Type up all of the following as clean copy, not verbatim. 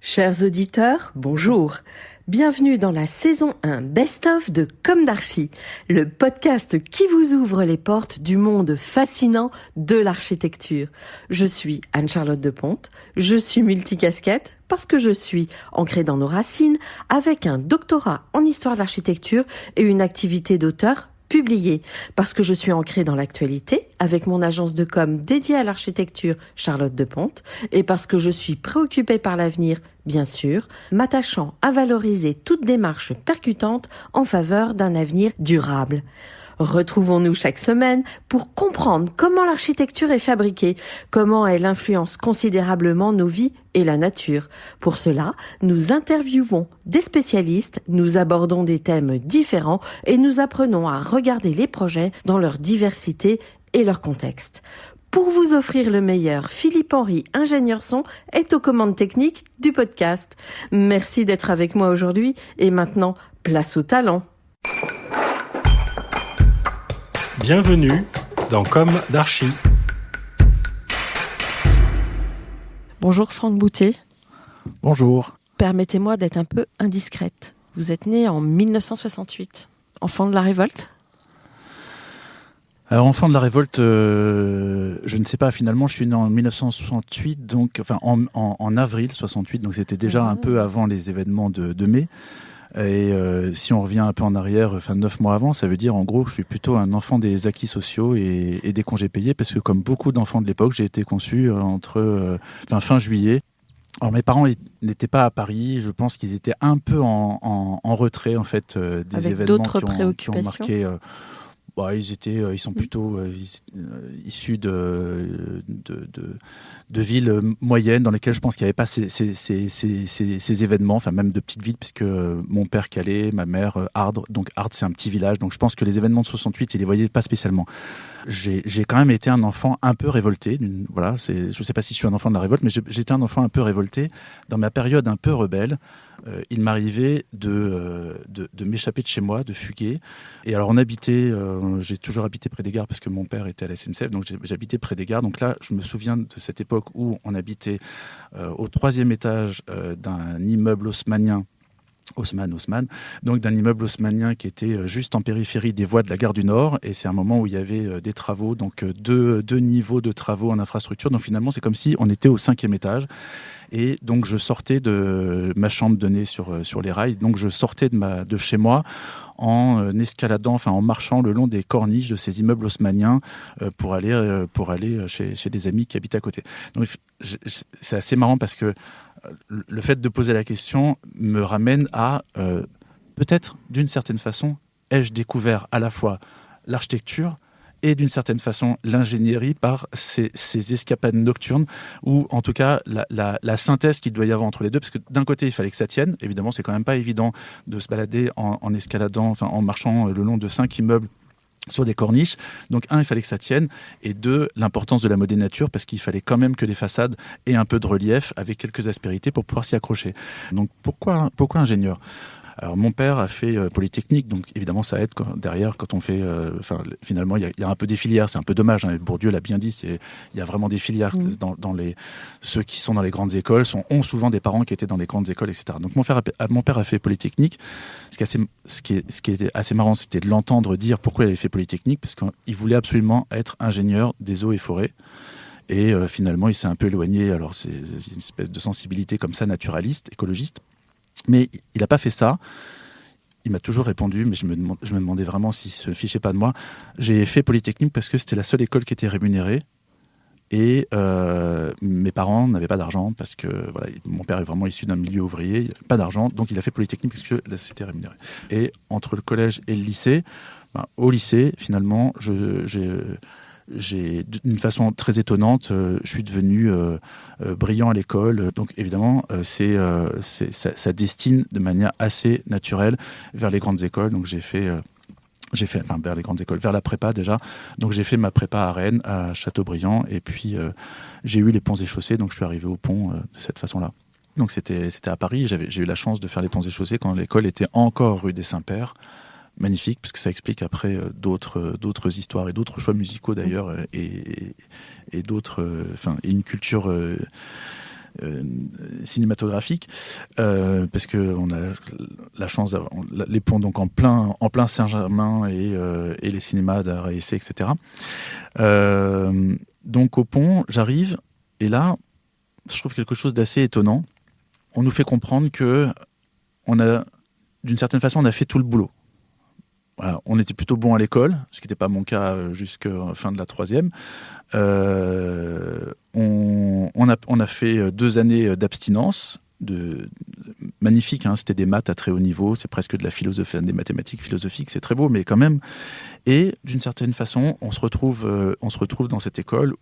Chers auditeurs, bonjour. Bienvenue dans la saison 1 Best-of de Comme d'Archi, le podcast qui vous ouvre les portes du monde fascinant de l'architecture. Je suis Anne-Charlotte Deponte, je suis multicasquette parce que je suis ancrée dans nos racines avec un doctorat en histoire de l'architecture et une activité d'auteur publiée, parce que je suis ancrée dans l'actualité avec mon agence de com dédiée à l'architecture Charlotte Deponte et parce que je suis préoccupée par l'avenir, bien sûr, m'attachant à valoriser toute démarche percutante en faveur d'un avenir durable. Retrouvons-nous chaque semaine pour comprendre comment l'architecture est fabriquée, comment elle influence considérablement nos vies et la nature. Pour cela, nous interviewons des spécialistes, nous abordons des thèmes différents et nous apprenons à regarder les projets dans leur diversité et leur contexte. Pour vous offrir le meilleur, Philippe Henry, ingénieur son, est aux commandes techniques du podcast. Merci d'être avec moi aujourd'hui et maintenant, place au talent. Bienvenue dans Comme d'Archi. Bonjour Franck Boutet. Bonjour. Permettez-moi d'être un peu indiscrète. Vous êtes né en 1968, enfant de la révolte ? Alors, enfant de la révolte, je ne sais pas, finalement, je suis né en 1968, donc, en avril 68, donc c'était déjà un peu avant les événements de mai. Et si on revient un peu en arrière, 9 mois avant, ça veut dire en gros que je suis plutôt un enfant des acquis sociaux et des congés payés, parce que comme beaucoup d'enfants de l'époque, j'ai été conçu entre fin juillet. Alors mes parents n'étaient pas à Paris, je pense qu'ils étaient un peu en retrait en fait des avec événements qui ont marqué. Ils sont plutôt issus de villes moyennes dans lesquelles je pense qu'il n'y avait pas ces événements, enfin même de petites villes, puisque mon père Calais, ma mère Ardres, donc Ardres c'est un petit village, donc je pense que les événements de 68, ils les voyaient pas spécialement. J'ai quand même été un enfant un peu révolté, je ne sais pas si je suis un enfant de la révolte, mais j'étais un enfant un peu révolté. Dans ma période un peu rebelle, il m'arrivait de m'échapper de chez moi, de fuguer. Et alors on habitait, j'ai toujours habité près des gares parce que mon père était à la SNCF, donc j'habitais près des gares. Donc là, je me souviens de cette époque où on habitait au 3e étage d'un immeuble haussmannien, donc d'un immeuble haussmannien qui était juste en périphérie des voies de la gare du Nord, et c'est un moment où il y avait des travaux, donc deux niveaux de travaux en infrastructure, donc finalement c'est comme si on était au 5e étage, et donc je sortais de ma chambre donnée sur les rails, donc je sortais de chez moi en escaladant, en marchant le long des corniches de ces immeubles haussmanniens pour aller chez des amis qui habitent à côté. Donc c'est assez marrant parce que le fait de poser la question me ramène à, peut-être d'une certaine façon, ai-je découvert à la fois l'architecture et d'une certaine façon l'ingénierie par ces escapades nocturnes, ou en tout cas la synthèse qu'il doit y avoir entre les deux, parce que d'un côté il fallait que ça tienne, évidemment c'est quand même pas évident de se balader en escaladant, en marchant le long de 5 immeubles sur des corniches. Donc il fallait que ça tienne, et 2, l'importance de la modénature, parce qu'il fallait quand même que les façades aient un peu de relief avec quelques aspérités pour pouvoir s'y accrocher. Donc pourquoi ingénieur ? Alors mon père a fait Polytechnique, donc évidemment ça aide derrière quand on fait... finalement il y a un peu des filières, c'est un peu dommage, Bourdieu l'a bien dit, il y a vraiment des filières dans ceux qui sont dans les grandes écoles ont souvent des parents qui étaient dans les grandes écoles, etc. Donc mon père a fait Polytechnique. Ce qui était assez marrant, c'était de l'entendre dire pourquoi il avait fait Polytechnique, parce qu'il voulait absolument être ingénieur des eaux et forêts. Et finalement, il s'est un peu éloigné. Alors, c'est une espèce de sensibilité comme ça, naturaliste, écologiste. Mais il n'a pas fait ça. Il m'a toujours répondu, mais je me demandais vraiment s'il ne se fichait pas de moi. J'ai fait Polytechnique parce que c'était la seule école qui était rémunérée. Et mes parents n'avaient pas d'argent parce que mon père est vraiment issu d'un milieu ouvrier, il n'avait pas d'argent, donc il a fait Polytechnique parce que là, c'était rémunéré. Et entre le collège et le lycée, au lycée, finalement, d'une façon très étonnante, je suis devenu brillant à l'école. Donc évidemment, ça destine de manière assez naturelle vers les grandes écoles. Donc j'ai fait vers les grandes écoles, vers la prépa déjà. Donc j'ai fait ma prépa à Rennes, à Châteaubriand, et puis j'ai eu les ponts et chaussées, donc je suis arrivé au pont de cette façon-là. Donc c'était à Paris, j'ai eu la chance de faire les ponts et chaussées quand l'école était encore rue des Saints-Pères. Magnifique, parce que ça explique après d'autres histoires et d'autres choix musicaux d'ailleurs, et d'autres, et une culture cinématographique, parce que on a la chance d'avoir les ponts donc en plein Saint-Germain et les cinémas d'art et essai, etc. Donc au pont, j'arrive et là, je trouve quelque chose d'assez étonnant. On nous fait comprendre que d'une certaine façon, on a fait tout le boulot. Voilà, on était plutôt bon à l'école, ce qui n'était pas mon cas jusqu'à la fin de la 3e. On a fait 2 années d'abstinence, magnifique, hein, c'était des maths à très haut niveau, c'est presque de la philosophie, des mathématiques philosophiques, c'est très beau, mais quand même. Et d'une certaine façon, on se retrouve dans cette école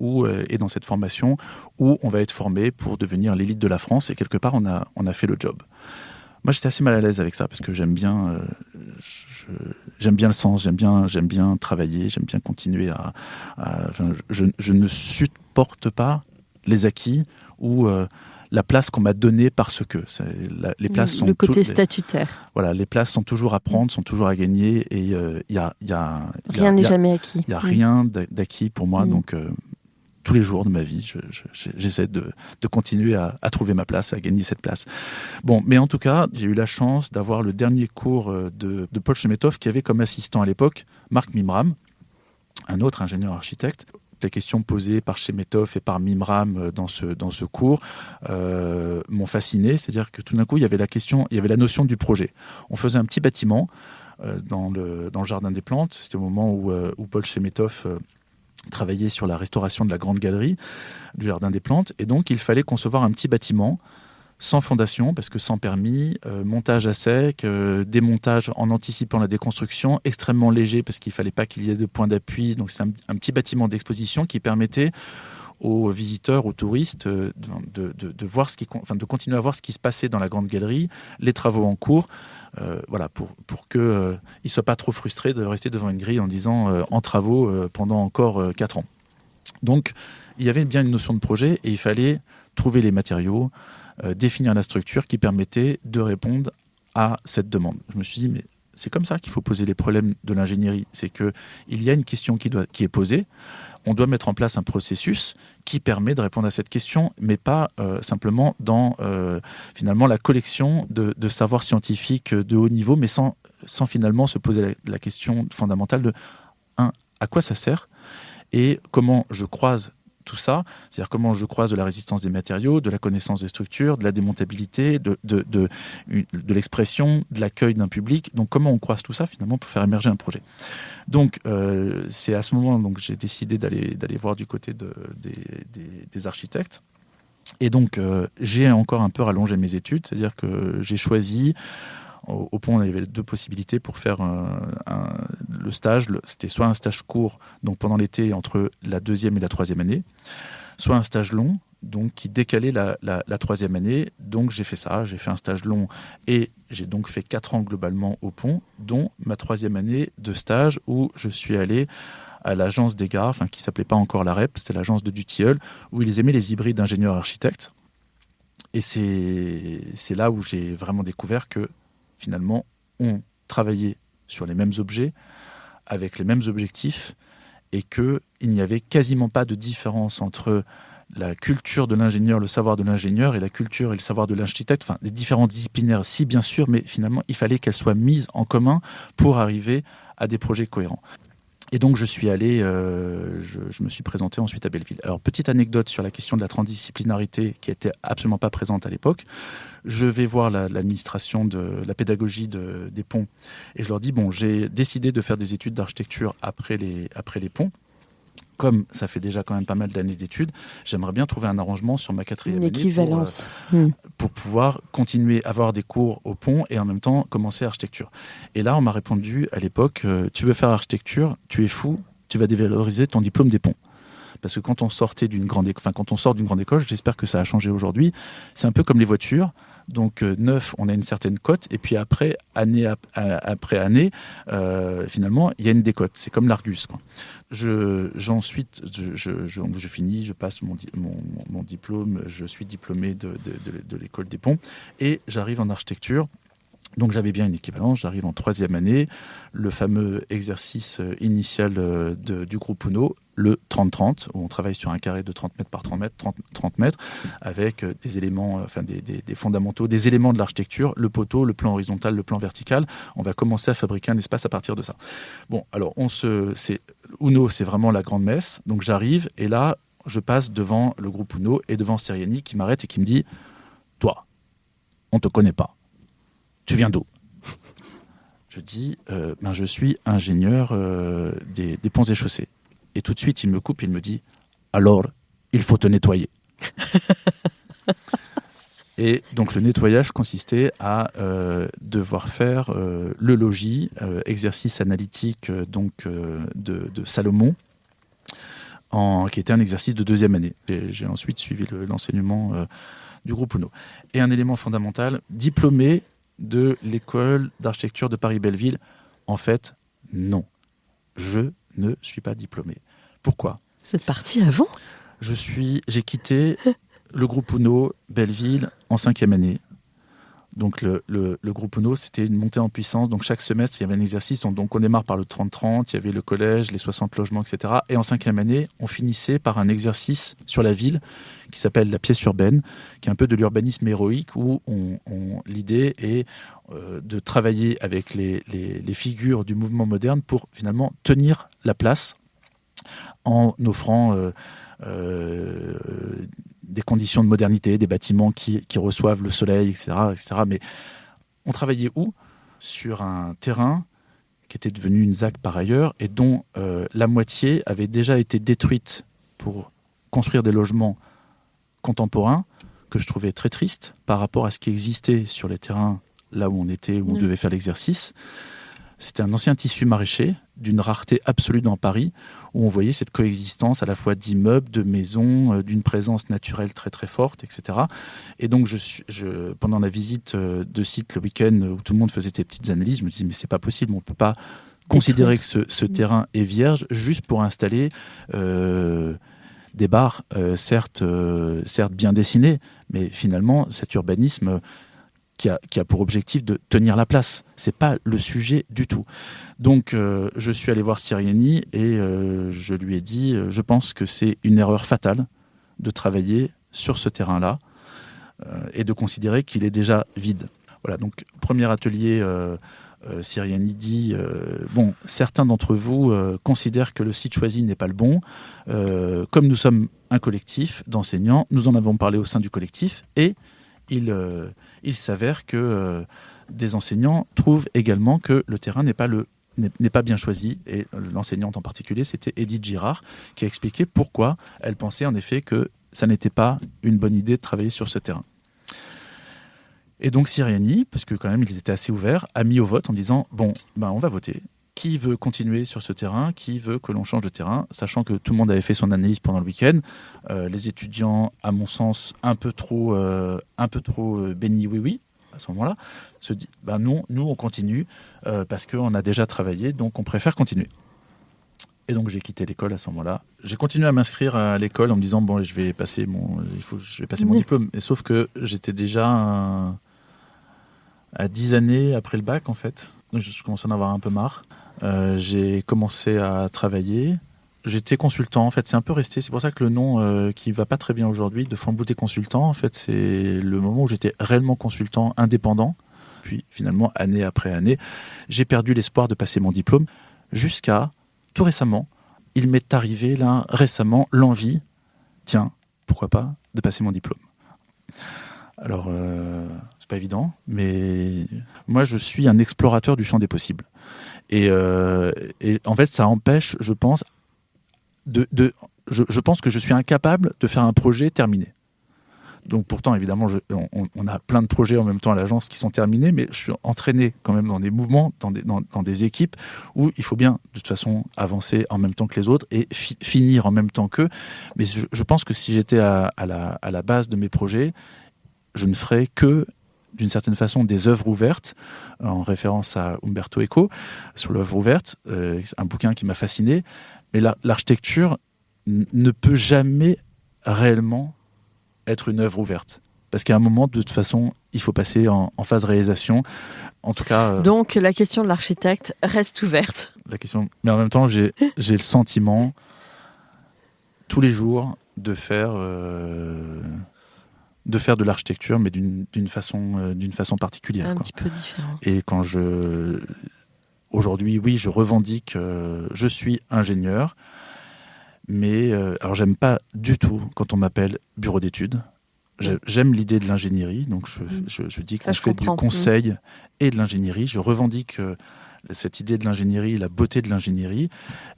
et dans cette formation où on va être formé pour devenir l'élite de la France, et quelque part, on a fait le job. Moi, j'étais assez mal à l'aise avec ça parce que j'aime bien le sens, j'aime bien travailler, j'aime bien continuer je ne supporte pas les acquis ou la place qu'on m'a donnée parce que les places sont le côté statutaire. Voilà, les places sont toujours à prendre, sont toujours à gagner, et il y a rien n'est jamais acquis. Il y a rien d'acquis pour moi, donc. Tous les jours de ma vie, j'essaie de continuer à trouver ma place, à gagner cette place. Bon, mais en tout cas, j'ai eu la chance d'avoir le dernier cours de Paul Chemetov, qui avait comme assistant à l'époque Marc Mimram, un autre ingénieur architecte. Les questions posées par Chemetov et par Mimram dans ce cours m'ont fasciné. C'est-à-dire que tout d'un coup, il y avait la notion du projet. On faisait un petit bâtiment dans le Jardin des Plantes. C'était au moment où Paul Chemetov travaillait sur la restauration de la grande galerie du Jardin des Plantes, et donc il fallait concevoir un petit bâtiment sans fondation, parce que sans permis, montage à sec, démontage en anticipant la déconstruction, extrêmement léger parce qu'il ne fallait pas qu'il y ait de point d'appui. Donc c'est un petit bâtiment d'exposition qui permettait aux visiteurs, aux touristes de voir de continuer à voir ce qui se passait dans la grande galerie, les travaux en cours, voilà, pour qu'ils ne soient pas trop frustrés de rester devant une grille en disant en travaux pendant encore 4 ans. Donc il y avait bien une notion de projet et il fallait trouver les matériaux, définir la structure qui permettait de répondre à cette demande. Je me suis dit, mais c'est comme ça qu'il faut poser les problèmes de l'ingénierie. C'est qu'il y a une question qui est posée, on doit mettre en place un processus qui permet de répondre à cette question, mais pas simplement dans finalement la collection de savoirs scientifiques de haut niveau, mais sans finalement se poser la question fondamentale de à quoi ça sert et comment je croise tout ça, c'est-à-dire comment je croise de la résistance des matériaux, de la connaissance des structures, de la démontabilité, de l'expression, de l'accueil d'un public. Donc comment on croise tout ça finalement pour faire émerger un projet. Donc c'est à ce moment que j'ai décidé d'aller voir du côté des architectes. Et donc j'ai encore un peu rallongé mes études, c'est-à-dire que j'ai choisi. Au pont, il y avait 2 possibilités pour faire le stage. C'était soit un stage court, donc pendant l'été, entre la 2e et la 3e année, soit un stage long, donc qui décalait la 3e année. Donc j'ai fait ça, j'ai fait un stage long et j'ai donc fait 4 ans globalement au pont, dont ma 3e année de stage où je suis allé à l'agence des gares, qui ne s'appelait pas encore la REP, c'était l'agence de Dutilleul, où ils aimaient les hybrides ingénieurs-architectes. Et c'est là où j'ai vraiment découvert que finalement, on travaillait sur les mêmes objets, avec les mêmes objectifs, et qu'il n'y avait quasiment pas de différence entre la culture de l'ingénieur, le savoir de l'ingénieur, et la culture et le savoir de l'architecte. Des différentes disciplinaires, si bien sûr, mais finalement, il fallait qu'elles soient mises en commun pour arriver à des projets cohérents. Et donc, je suis allé, je me suis présenté ensuite à Belleville. Alors, petite anecdote sur la question de la transdisciplinarité qui n'était absolument pas présente à l'époque. Je vais voir l'administration de la pédagogie des ponts et je leur dis, bon, j'ai décidé de faire des études d'architecture après les ponts. Comme ça fait déjà quand même pas mal d'années d'études, j'aimerais bien trouver un arrangement sur ma 4e année. Une équivalence. Pour pouvoir continuer à avoir des cours au pont et en même temps commencer architecture. Et là, on m'a répondu à l'époque, tu veux faire architecture, tu es fou, tu vas dévaloriser ton diplôme des ponts. Parce que quand on sort d'une grande école, j'espère que ça a changé aujourd'hui, c'est un peu comme les voitures. Donc neuf, on a une certaine cote, et puis après, année après année, finalement, il y a une décote. C'est comme l'Argus, quoi. Ensuite, je finis, je passe mon diplôme, je suis diplômé de l'école des ponts, et j'arrive en architecture. Donc j'avais bien une équivalence, j'arrive en 3e année, le fameux exercice initial du groupe Uno, le 30-30, où on travaille sur un carré de 30 mètres par 30 mètres, avec des éléments, des fondamentaux, des éléments de l'architecture, le poteau, le plan horizontal, le plan vertical. On va commencer à fabriquer un espace à partir de ça. Bon, alors Uno, c'est vraiment la grande messe, donc j'arrive, et là, je passe devant le groupe Uno et devant Siriani qui m'arrête et qui me dit « Toi, on ne te connaît pas. Tu viens d'où ?» Je dis je suis ingénieur des ponts et chaussées. Et tout de suite, il me coupe, il me dit alors, il faut te nettoyer. Et donc le nettoyage consistait à devoir faire le logis, exercice analytique de Salomon, qui était un exercice de 2e année. J'ai ensuite suivi l'enseignement du groupe Uno. Et un élément fondamental, diplômé de l'école d'architecture de Paris-Belleville. En fait, non. Je ne suis pas diplômé. Pourquoi ? Vous êtes parti avant ? J'ai quitté le groupe Uno Belleville en 5e année. Donc le groupe Uno, c'était une montée en puissance. Donc chaque semestre, il y avait un exercice. Donc on démarre par le 30-30, il y avait le collège, les 60 logements, etc. Et en 5e année, on finissait par un exercice sur la ville qui s'appelle la pièce urbaine, qui est un peu de l'urbanisme héroïque, où l'idée est de travailler avec les figures du mouvement moderne pour finalement tenir la place en offrant des conditions de modernité, des bâtiments qui reçoivent le soleil, etc., etc. Mais on travaillait où ? Sur un terrain qui était devenu une ZAC par ailleurs et dont la moitié avait déjà été détruite pour construire des logements contemporains, que je trouvais très triste par rapport à ce qui existait sur les terrains là où on était, où on devait faire l'exercice. C'était un ancien tissu maraîcher d'une rareté absolue dans Paris, où on voyait cette coexistence à la fois d'immeubles, de maisons, d'une présence naturelle très très forte, etc. Et donc pendant la visite de site le week-end où tout le monde faisait des petites analyses, je me disais mais c'est pas possible, on peut pas considérer que ce terrain est vierge juste pour installer des bars, certes bien dessinés, mais finalement cet urbanisme qui a pour objectif de tenir la place. C'est pas le sujet du tout. Donc, je suis allé voir Siriani et je lui ai dit, je pense que c'est une erreur fatale de travailler sur ce terrain-là et de considérer qu'il est déjà vide. Voilà, donc, premier atelier, Siriani dit, certains d'entre vous considèrent que le site choisi n'est pas le bon. Comme nous sommes un collectif d'enseignants, nous en avons parlé au sein du collectif et il s'avère que des enseignants trouvent également que le terrain n'est pas bien choisi. Et l'enseignante en particulier, c'était Edith Girard, qui a expliqué pourquoi elle pensait en effet que ça n'était pas une bonne idée de travailler sur ce terrain. Et donc Siriani, parce que quand même ils étaient assez ouverts, a mis au vote en disant on va voter. Qui veut continuer sur ce terrain ? Qui veut que l'on change de terrain ? Sachant que tout le monde avait fait son analyse pendant le week-end. Les étudiants, à mon sens, un peu trop béni oui, à ce moment-là, se disent nous on continue parce qu'on a déjà travaillé, donc on préfère continuer. Et donc j'ai quitté l'école à ce moment-là. J'ai continué à m'inscrire à l'école en me disant je vais passer mon diplôme. Et sauf que j'étais déjà à 10 années après le bac en fait. Je commençais à en avoir un peu marre. J'ai commencé à travailler. J'étais consultant, en fait, c'est un peu resté. C'est pour ça que le nom qui va pas très bien aujourd'hui, de Fambouté consultant, en fait, c'est le moment où j'étais réellement consultant indépendant. Puis finalement, année après année, j'ai perdu l'espoir de passer mon diplôme jusqu'à tout récemment. Il m'est arrivé là récemment l'envie, tiens, pourquoi pas, de passer mon diplôme. Alors, c'est pas évident, mais moi, je suis un explorateur du champ des possibles. Et en fait, ça empêche, je pense, je pense que je suis incapable de faire un projet terminé. Donc pourtant, évidemment, on a plein de projets en même temps à l'agence qui sont terminés, mais je suis entraîné quand même dans des mouvements, dans des équipes où il faut bien, de toute façon, avancer en même temps que les autres et finir en même temps qu'eux. Mais je pense que si j'étais à la base de mes projets, je ne ferais que, d'une certaine façon, des œuvres ouvertes, en référence à Umberto Eco, sur l'œuvre ouverte, un bouquin qui m'a fasciné. Mais l'architecture ne peut jamais réellement être une œuvre ouverte. Parce qu'à un moment, de toute façon, il faut passer en phase réalisation. En tout cas... Donc, la question de l'architecte reste ouverte. Mais en même temps, j'ai le sentiment, tous les jours, de faire de l'architecture, mais d'une façon particulière. Un petit peu différent. Et aujourd'hui, oui, je revendique, je suis ingénieur, mais alors j'aime pas du tout quand on m'appelle bureau d'études. J'aime l'idée de l'ingénierie, donc je dis que je fais du conseil et de l'ingénierie. Je revendique cette idée de l'ingénierie, la beauté de l'ingénierie.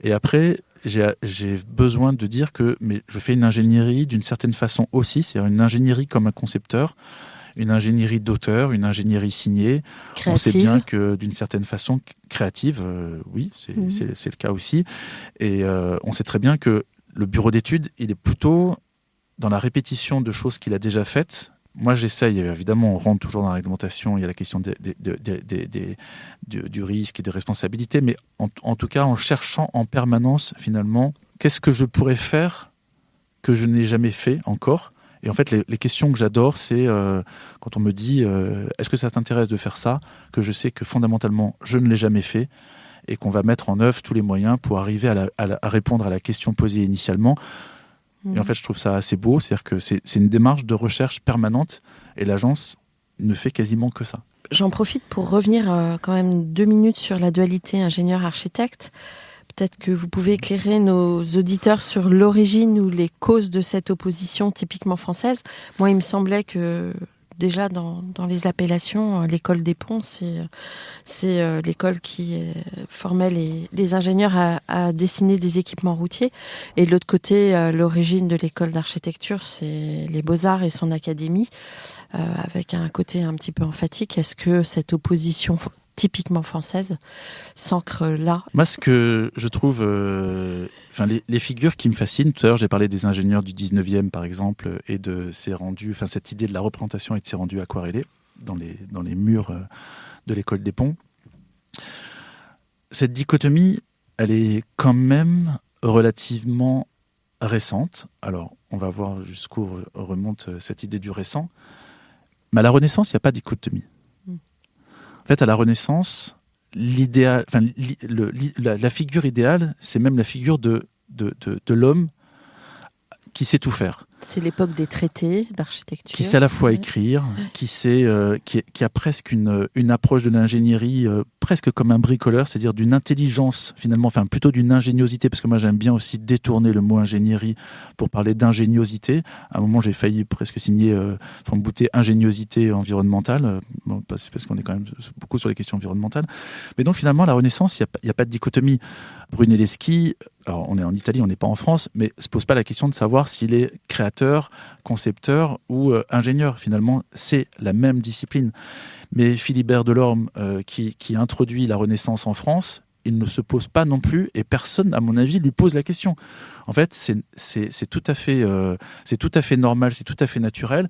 Et après, j'ai besoin de dire que je fais une ingénierie d'une certaine façon aussi, c'est-à-dire une ingénierie comme un concepteur, une ingénierie d'auteur, une ingénierie signée. Créative. On sait bien que d'une certaine façon, créative, oui, c'est le cas aussi. Et on sait très bien que le bureau d'études, il est plutôt dans la répétition de choses qu'il a déjà faites. Moi, j'essaye, évidemment, on rentre toujours dans la réglementation, il y a la question du risque et des responsabilités, mais en tout cas, en cherchant en permanence, finalement, qu'est-ce que je pourrais faire que je n'ai jamais fait encore ? Et en fait, les questions que j'adore, c'est quand on me dit est-ce que ça t'intéresse de faire ça ? Que je sais que fondamentalement, je ne l'ai jamais fait et qu'on va mettre en œuvre tous les moyens pour arriver à répondre à la question posée initialement. Et en fait, je trouve ça assez beau, c'est-à-dire que c'est une démarche de recherche permanente et l'agence ne fait quasiment que ça. J'en profite pour revenir quand même 2 minutes sur la dualité ingénieur-architecte. Peut-être que vous pouvez éclairer nos auditeurs sur l'origine ou les causes de cette opposition typiquement française. Moi, il me semblait que déjà dans les appellations, l'école des ponts, c'est l'école qui formait les ingénieurs à dessiner des équipements routiers. Et de l'autre côté, l'origine de l'école d'architecture, c'est les Beaux-Arts et son académie, avec un côté un petit peu emphatique. Est-ce que cette opposition typiquement française s'ancre là? Moi, ce que je trouve... les figures qui me fascinent, tout à l'heure j'ai parlé des ingénieurs du 19e par exemple, et de ces rendus, cette idée de la représentation et de ces rendus aquarellés dans les murs de l'école des ponts. Cette dichotomie, elle est quand même relativement récente. Alors, on va voir jusqu'où remonte cette idée du récent. Mais à la Renaissance, il n'y a pas de dichotomie. En fait, à la Renaissance, l'idéal, la figure idéale, c'est même la figure de l'homme qui sait tout faire. C'est l'époque des traités d'architecture. Qui sait à la fois écrire, qui a presque une approche de l'ingénierie presque comme un bricoleur, c'est-à-dire d'une intelligence finalement, plutôt d'une ingéniosité, parce que moi j'aime bien aussi détourner le mot ingénierie pour parler d'ingéniosité. À un moment j'ai failli presque signer Franck Boutet ingéniosité environnementale, parce qu'on est quand même beaucoup sur les questions environnementales. Mais donc finalement à la Renaissance, il n'y a pas de dichotomie. Brunelleschi, alors on est en Italie, on n'est pas en France, mais ne se pose pas la question de savoir s'il est créateur, concepteur ou ingénieur. Finalement, c'est la même discipline. Mais Philibert Delorme, qui introduit la Renaissance en France, il ne se pose pas non plus, et personne, à mon avis, lui pose la question. En fait, c'est tout à fait normal, c'est tout à fait naturel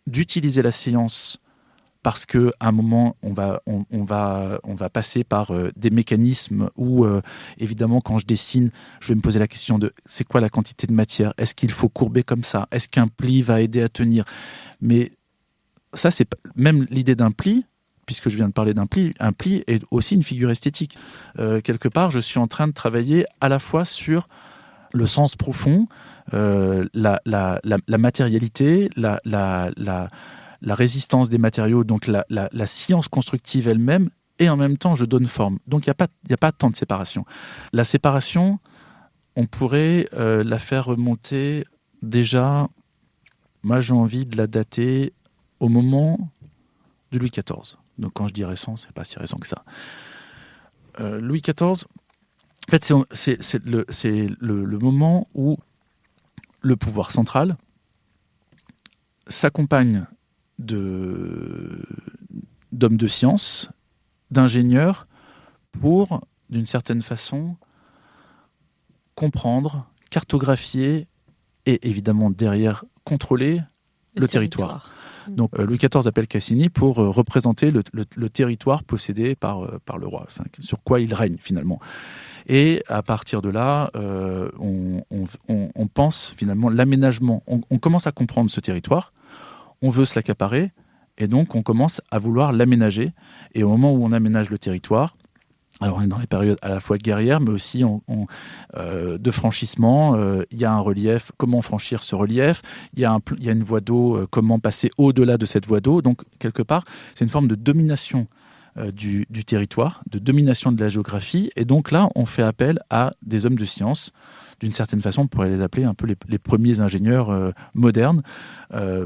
d'utiliser la science. Parce qu'à un moment, on va passer par des mécanismes où, évidemment, quand je dessine, je vais me poser la question de c'est quoi la quantité de matière ? Est-ce qu'il faut courber comme ça ? Est-ce qu'un pli va aider à tenir ? Mais ça, c'est même l'idée d'un pli, puisque je viens de parler d'un pli, un pli est aussi une figure esthétique. Quelque part, je suis en train de travailler à la fois sur le sens profond, la matérialité, la résistance des matériaux, donc la science constructive elle-même, et en même temps, je donne forme. Donc, il n'y a pas tant de séparation. La séparation, on pourrait la faire remonter déjà, moi j'ai envie de la dater au moment de Louis XIV. Donc, quand je dis récent, c'est pas si récent que ça. Louis XIV, en fait, c'est le moment où le pouvoir central s'accompagne d'hommes de science, d'ingénieurs, pour, d'une certaine façon, comprendre, cartographier et évidemment derrière contrôler le territoire. Donc Louis XIV appelle Cassini pour représenter le territoire possédé par le roi, sur quoi il règne finalement. Et à partir de là, on pense finalement l'aménagement. On commence à comprendre ce territoire, on veut se l'accaparer, et donc on commence à vouloir l'aménager. Et au moment où on aménage le territoire, alors on est dans les périodes à la fois guerrières, mais aussi de franchissement. Il y a un relief, comment franchir ce relief. Il y a une voie d'eau, comment passer au-delà de cette voie d'eau. Donc quelque part, c'est une forme de domination du territoire, de domination de la géographie. Et donc là, on fait appel à des hommes de science. D'une certaine façon, on pourrait les appeler un peu les premiers ingénieurs modernes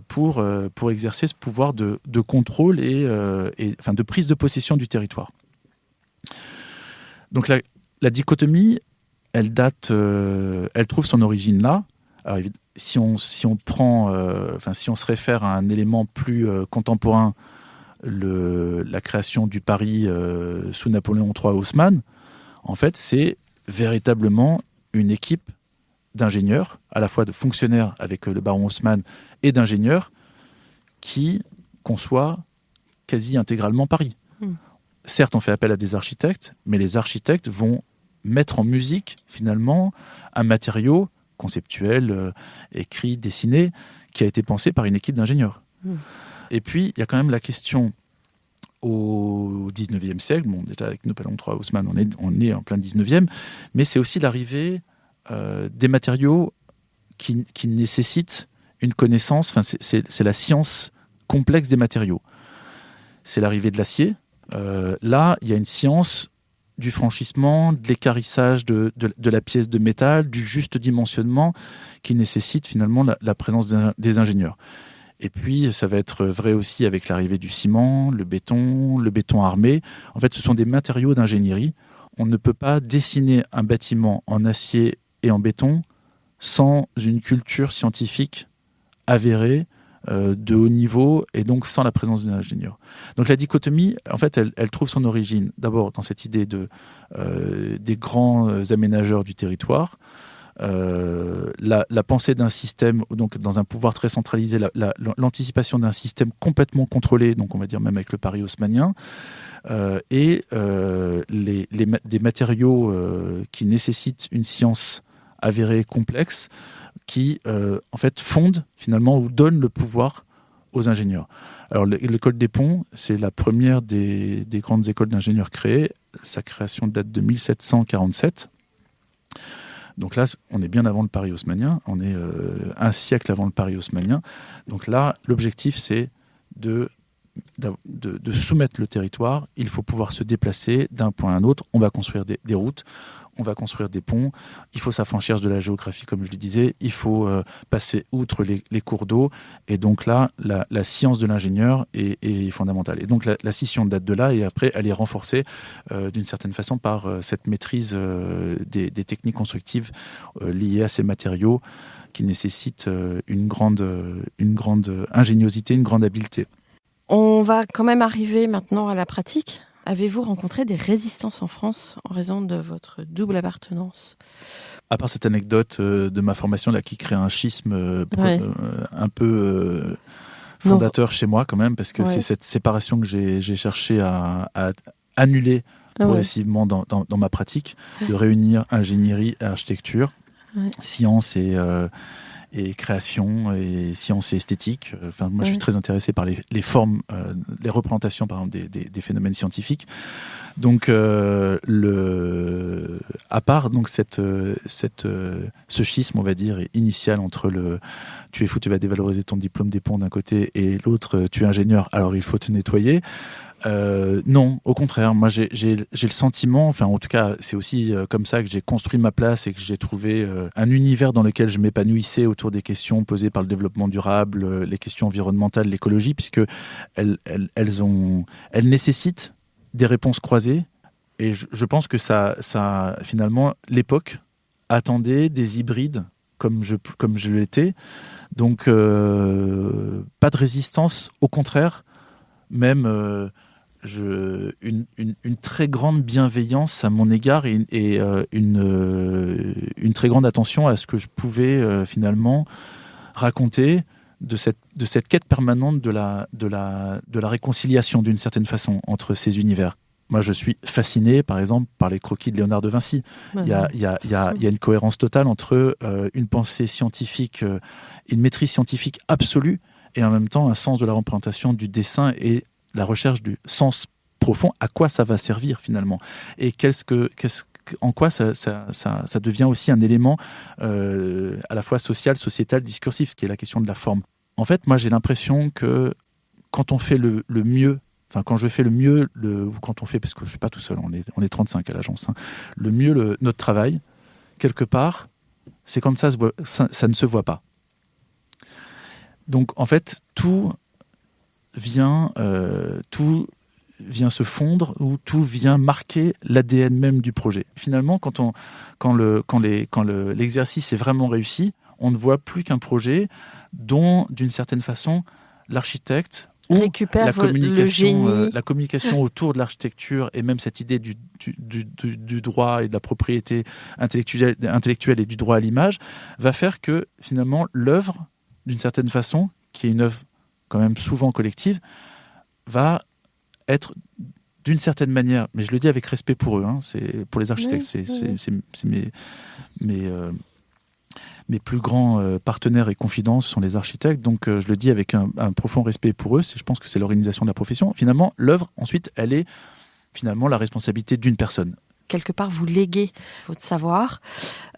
pour exercer ce pouvoir de contrôle et de prise de possession du territoire. Donc la dichotomie, elle trouve son origine là. Alors, si on se réfère à un élément plus contemporain, la création du Paris sous Napoléon III Haussmann, en fait, c'est véritablement une équipe d'ingénieurs, à la fois de fonctionnaires avec le baron Haussmann et d'ingénieurs qui conçoit quasi intégralement Paris. Certes, on fait appel à des architectes, mais les architectes vont mettre en musique, finalement, un matériau conceptuel, écrit, dessiné, qui a été pensé par une équipe d'ingénieurs. Et puis, il y a quand même la question au XIXe siècle, bon, déjà avec Napoléon III Haussmann, on est en plein XIXe, mais c'est aussi l'arrivée des matériaux qui nécessitent une connaissance, c'est la science complexe des matériaux. C'est l'arrivée de l'acier. Là, il y a une science du franchissement, de l'équarrissage de la pièce de métal, du juste dimensionnement qui nécessite finalement la présence des ingénieurs. Et puis, ça va être vrai aussi avec l'arrivée du ciment, le béton armé. En fait, ce sont des matériaux d'ingénierie. On ne peut pas dessiner un bâtiment en acier et en béton sans une culture scientifique avérée, de haut niveau, et donc sans la présence des ingénieurs. Donc la dichotomie, en fait, elle trouve son origine d'abord dans cette idée des grands aménageurs du territoire, la pensée d'un système, donc dans un pouvoir très centralisé, l'anticipation d'un système complètement contrôlé, donc on va dire même avec le Paris haussmannien, et des matériaux qui nécessitent une science avérée, complexe, qui en fait fondent finalement ou donnent le pouvoir aux ingénieurs. Alors l'école des ponts, c'est la première des grandes écoles d'ingénieurs créées. Sa création date de 1747. Donc là, on est bien avant le Paris haussmannien, on est un siècle avant le Paris haussmannien. Donc là, l'objectif, c'est de soumettre le territoire. Il faut pouvoir se déplacer d'un point à un autre. On va construire des routes, on va construire des ponts, il faut s'affranchir de la géographie, comme je le disais, il faut passer outre les cours d'eau. Et donc là, la science de l'ingénieur est fondamentale. Et donc la scission date de là, et après, elle est renforcée d'une certaine façon par cette maîtrise des techniques constructives liées à ces matériaux qui nécessitent une grande ingéniosité, une grande habileté. On va quand même arriver maintenant à la pratique. Avez-vous rencontré des résistances en France en raison de votre double appartenance ? À part cette anecdote de ma formation là, qui crée un schisme un peu fondateur chez moi quand même, parce que c'est cette séparation que j'ai cherché à annuler progressivement dans ma pratique, de réunir ingénierie et architecture, science et création, et sciences et esthétique. Enfin, moi, je suis très intéressé par les formes, les représentations, par exemple, des phénomènes scientifiques. Donc, à part donc ce schisme, on va dire, initial entre tu es fou, tu vas dévaloriser ton diplôme des ponts d'un côté, et l'autre, tu es ingénieur, alors il faut te nettoyer. Non, au contraire, moi j'ai le sentiment, enfin en tout cas c'est aussi comme ça que j'ai construit ma place et que j'ai trouvé un univers dans lequel je m'épanouissais autour des questions posées par le développement durable, les questions environnementales, l'écologie, puisque elles nécessitent des réponses croisées, et je pense que ça finalement l'époque attendait des hybrides comme je l'étais, donc pas de résistance, au contraire, même une très grande bienveillance à mon égard, et une très grande attention à ce que je pouvais finalement raconter de cette quête permanente de la réconciliation d'une certaine façon entre ces univers. Moi, je suis fasciné, par exemple, par les croquis de Léonard de Vinci. Il y a une cohérence totale entre une pensée scientifique, une maîtrise scientifique absolue, et en même temps un sens de la représentation du dessin et la recherche du sens profond. À quoi ça va servir finalement ? Et en quoi ça devient aussi un élément à la fois social, sociétal, discursif, ce qui est la question de la forme. En fait, moi, j'ai l'impression que quand on fait le mieux, enfin, quand je fais le mieux, ou quand on fait, parce que je ne suis pas tout seul, on est 35 à l'agence, le mieux notre travail, quelque part, c'est quand ça ne se voit pas. Donc, en fait, tout vient se fondre, ou tout vient marquer l'ADN même du projet. Finalement, quand l'exercice est vraiment réussi, on ne voit plus qu'un projet dont, d'une certaine façon, l'architecte ou récupère le génie. La communication autour de l'architecture, et même cette idée du droit et de la propriété intellectuelle et du droit à l'image, va faire que finalement l'œuvre, d'une certaine façon, qui est une œuvre quand même souvent collective, va être d'une certaine manière, mais je le dis avec respect pour eux, c'est pour les architectes, c'est mes plus grands partenaires et confidents, ce sont les architectes, donc je le dis avec un profond respect pour eux, je pense que c'est l'organisation de la profession. Finalement, l'œuvre, ensuite, elle est finalement la responsabilité d'une personne. Quelque part, vous léguez votre savoir,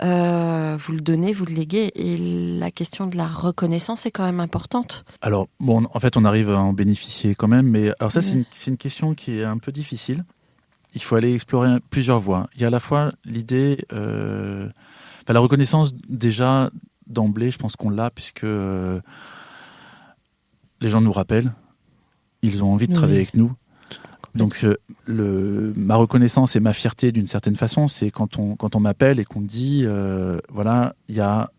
vous le donnez, vous le léguez, et la question de la reconnaissance est quand même importante. Alors, bon, en fait, on arrive à en bénéficier quand même, mais alors ça, c'est une question qui est un peu difficile. Il faut aller explorer plusieurs voies. Il y a à la fois l'idée... la reconnaissance, déjà, d'emblée, je pense qu'on l'a, puisque les gens nous rappellent, ils ont envie de travailler avec nous. Donc, ma reconnaissance et ma fierté, d'une certaine façon, c'est quand on m'appelle et qu'on me dit, voilà, il y a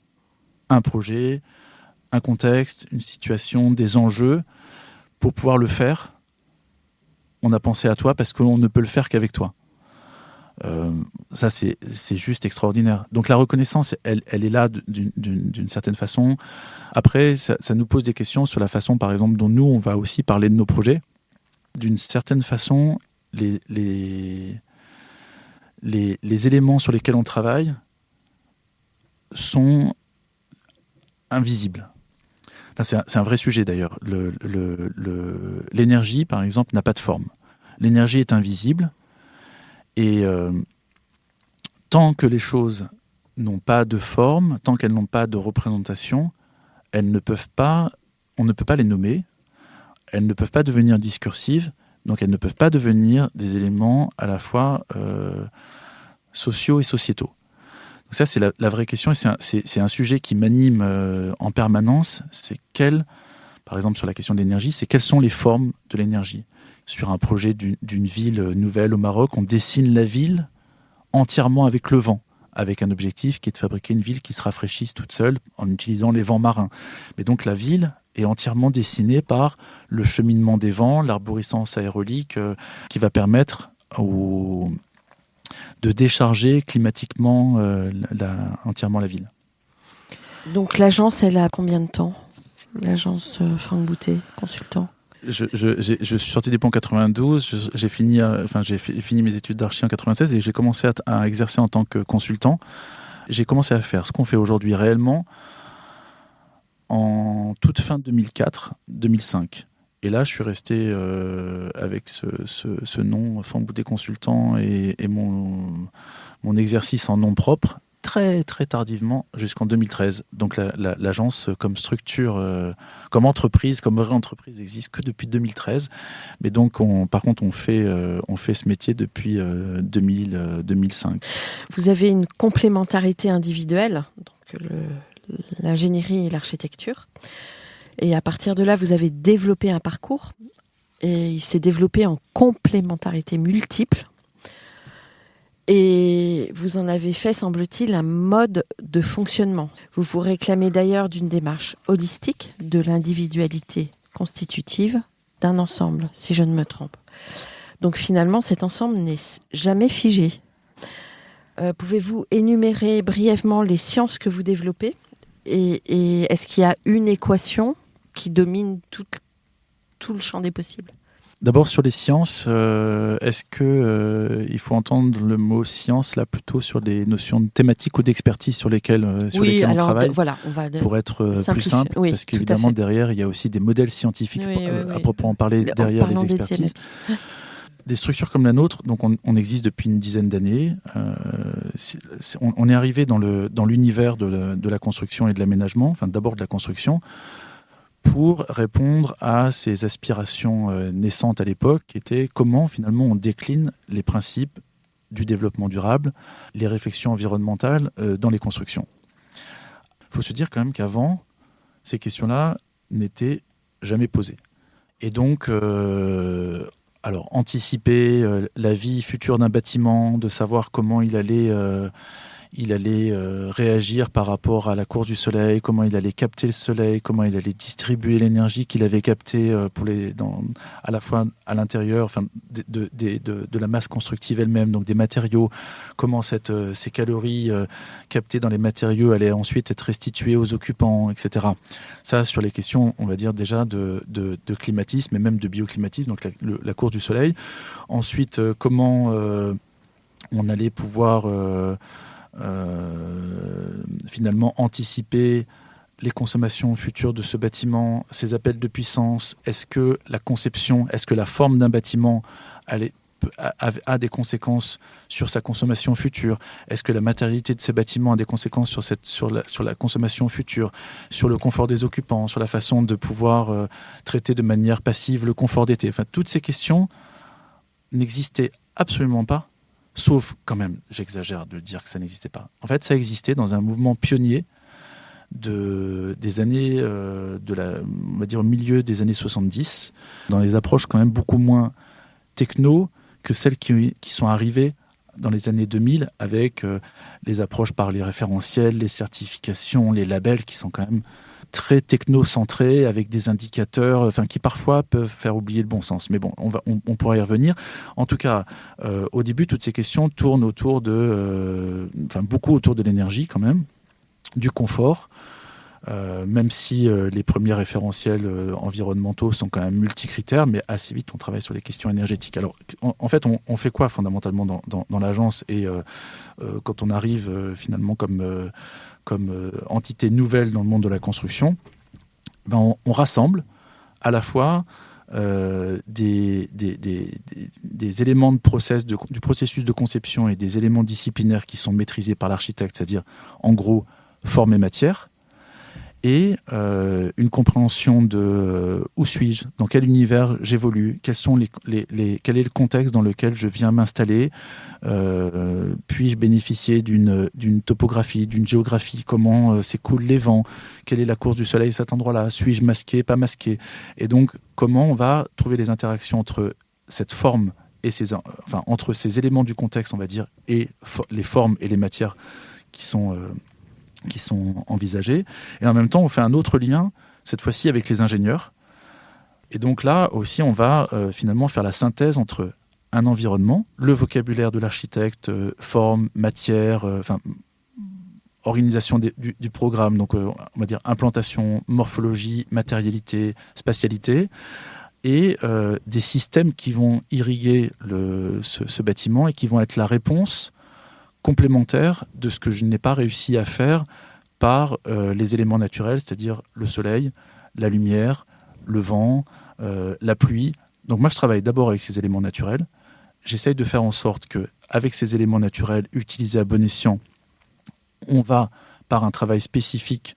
un projet, un contexte, une situation, des enjeux. Pour pouvoir le faire, on a pensé à toi parce qu'on ne peut le faire qu'avec toi. Ça, c'est juste extraordinaire. Donc la reconnaissance, elle est là d'une certaine façon. Après, ça nous pose des questions sur la façon, par exemple, dont nous, on va aussi parler de nos projets. D'une certaine façon, les éléments sur lesquels on travaille sont invisibles. Enfin, c'est un vrai sujet d'ailleurs. L'énergie, par exemple, n'a pas de forme. L'énergie est invisible. Et tant que les choses n'ont pas de forme, tant qu'elles n'ont pas de représentation, on ne peut pas les nommer, elles ne peuvent pas devenir discursives, donc elles ne peuvent pas devenir des éléments à la fois sociaux et sociétaux. Donc ça, c'est la vraie question, et c'est un sujet qui m'anime en permanence. Par exemple, sur la question de l'énergie, c'est quelles sont les formes de l'énergie. Sur un projet d'une ville nouvelle au Maroc, on dessine la ville entièrement avec le vent, avec un objectif qui est de fabriquer une ville qui se rafraîchisse toute seule en utilisant les vents marins. Mais donc la ville est entièrement dessinée par le cheminement des vents, l'arborescence aérolique qui va permettre de décharger climatiquement entièrement la ville. Donc l'agence, elle a combien de temps ? L'agence Franck Boutet, consultant ? Je suis sorti des ponts en 92, j'ai fini mes études d'archi en 96 et j'ai commencé à exercer en tant que consultant. J'ai commencé à faire ce qu'on fait aujourd'hui réellement en toute fin 2004-2005. Et là, je suis resté avec ce nom, Franck Boutet consultant, et mon exercice en nom propre, très très tardivement, jusqu'en 2013. Donc l'agence comme structure, comme entreprise, comme vraie entreprise, existe que depuis 2013. Mais donc, par contre, on fait ce métier depuis 2005. Vous avez une complémentarité individuelle, donc l'ingénierie et l'architecture. Et à partir de là, vous avez développé un parcours. Et il s'est développé en complémentarité multiple. Et vous en avez fait, semble-t-il, un mode de fonctionnement. Vous vous réclamez d'ailleurs d'une démarche holistique, de l'individualité constitutive d'un ensemble, si je ne me trompe. Donc finalement, cet ensemble n'est jamais figé. Pouvez-vous énumérer brièvement les sciences que vous développez ? Et est-ce qu'il y a une équation qui domine tout le champ des possibles. D'abord sur les sciences, est-ce que il faut entendre le mot science là plutôt sur des notions de thématiques ou d'expertise sur lesquelles on travaille, pour être plus simple, parce qu'évidemment derrière il y a aussi des modèles scientifiques à proprement parler derrière les expertises. Des structures comme la nôtre, donc on existe depuis une dizaine d'années. On est arrivé dans l'univers de la construction et de l'aménagement, enfin d'abord de la construction, pour répondre à ces aspirations naissantes à l'époque, qui étaient comment finalement on décline les principes du développement durable, les réflexions environnementales dans les constructions. Il faut se dire quand même qu'avant, ces questions-là n'étaient jamais posées. Et donc, anticiper la vie future d'un bâtiment, de savoir comment il allait réagir par rapport à la course du soleil, comment il allait capter le soleil, comment il allait distribuer l'énergie qu'il avait captée à la fois à l'intérieur, enfin, de la masse constructive elle-même, donc des matériaux, comment ces calories captées dans les matériaux allaient ensuite être restituées aux occupants, etc. Ça, sur les questions, on va dire déjà de climatisme et même de bioclimatisme, donc la course du soleil. Ensuite, comment on allait pouvoir finalement anticiper les consommations futures de ce bâtiment, ses appels de puissance. Est-ce que la forme d'un bâtiment a des conséquences sur sa consommation future? Est-ce que la matérialité de ces bâtiments a des conséquences sur la consommation future, sur le confort des occupants, sur la façon de pouvoir traiter de manière passive le confort d'été? Enfin, toutes ces questions n'existaient absolument pas. Sauf, quand même, j'exagère de dire que ça n'existait pas. En fait, ça existait dans un mouvement pionnier des années, on va dire au milieu des années 70, dans les approches quand même beaucoup moins techno que celles qui sont arrivées dans les années 2000 avec les approches par les référentiels, les certifications, les labels qui sont quand même très techno-centrés, avec des indicateurs qui parfois peuvent faire oublier le bon sens. Mais bon, on pourra y revenir. En tout cas, au début, toutes ces questions tournent beaucoup autour de l'énergie quand même, du confort, même si les premiers référentiels environnementaux sont quand même multicritères, mais assez vite, on travaille sur les questions énergétiques. Alors, en fait, on fait quoi fondamentalement dans l'agence? Et quand on arrive finalement comme entité nouvelle dans le monde de la construction, on rassemble à la fois des éléments du processus de conception et des éléments disciplinaires qui sont maîtrisés par l'architecte, c'est-à-dire en gros forme et matière, et une compréhension de où suis-je, dans quel univers j'évolue, quel est le contexte dans lequel je viens m'installer, puis-je bénéficier d'une topographie, d'une géographie, comment s'écoulent les vents, quelle est la course du soleil à cet endroit-là, suis-je masqué, pas masqué, et donc comment on va trouver les interactions entre cette forme et entre ces éléments du contexte, on va dire, et les formes et les matières qui sont envisagées. Et en même temps, on fait un autre lien, cette fois-ci avec les ingénieurs. Et donc là aussi, on va finalement faire la synthèse entre un environnement, le vocabulaire de l'architecte, forme, matière, organisation du programme, donc on va dire implantation, morphologie, matérialité, spatialité, et des systèmes qui vont irriguer ce bâtiment et qui vont être la réponse complémentaire de ce que je n'ai pas réussi à faire par les éléments naturels, c'est-à-dire le soleil, la lumière, le vent, la pluie. Donc moi, je travaille d'abord avec ces éléments naturels. J'essaye de faire en sorte qu'avec ces éléments naturels utilisés à bon escient, on va, par un travail spécifique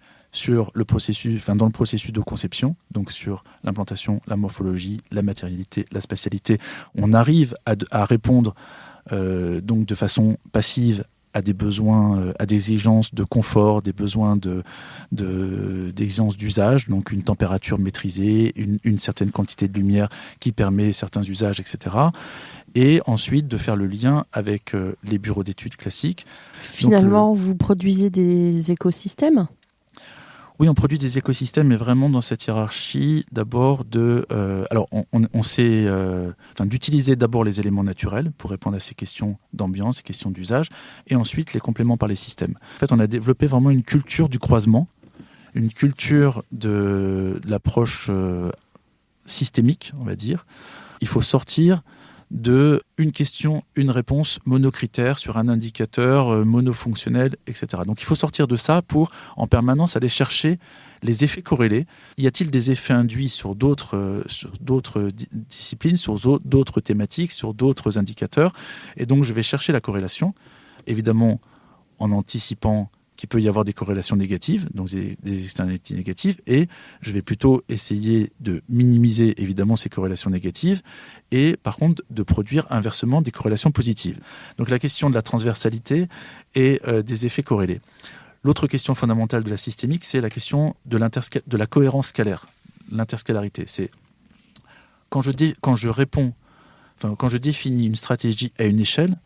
dans le processus de conception, donc sur l'implantation, la morphologie, la matérialité, la spatialité, on arrive à répondre donc de façon passive à des besoins, à des exigences de confort, des besoins d'exigences d'usage, donc une température maîtrisée, une certaine quantité de lumière qui permet certains usages, etc. Et ensuite de faire le lien avec les bureaux d'études classiques. Finalement, vous produisez des écosystèmes ? Oui, on produit des écosystèmes, mais vraiment dans cette hiérarchie, d'abord on sait d'utiliser d'abord les éléments naturels pour répondre à ces questions d'ambiance, ces questions d'usage, et ensuite les compléments par les systèmes. En fait, on a développé vraiment une culture du croisement, une culture de l'approche systémique, on va dire. Il faut sortir de une question, une réponse monocritère sur un indicateur monofonctionnel, etc. Donc il faut sortir de ça pour en permanence aller chercher les effets corrélés. Y a-t-il des effets induits sur d'autres disciplines, sur d'autres thématiques, sur d'autres indicateurs? Et donc je vais chercher la corrélation, évidemment en anticipant qu'il peut y avoir des corrélations négatives, donc des externalités négatives, et je vais plutôt essayer de minimiser évidemment ces corrélations négatives, et par contre de produire inversement des corrélations positives. Donc la question de la transversalité et des effets corrélés. L'autre question fondamentale de la systémique, c'est la question de la cohérence scalaire, l'interscalarité. C'est quand je définis une stratégie à une échelle,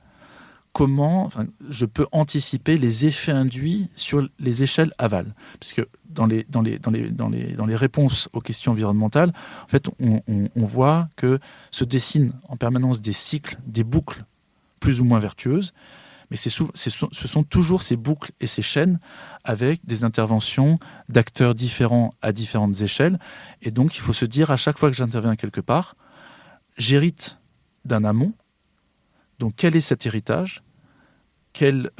comment je peux anticiper les effets induits sur les échelles aval. Parce que dans les réponses aux questions environnementales, en fait, on voit que se dessinent en permanence des cycles, des boucles plus ou moins vertueuses, mais ce sont toujours ces boucles et ces chaînes avec des interventions d'acteurs différents à différentes échelles. Et donc, il faut se dire, à chaque fois que j'interviens quelque part, j'hérite d'un amont. Donc, quel est cet héritage ? Quelles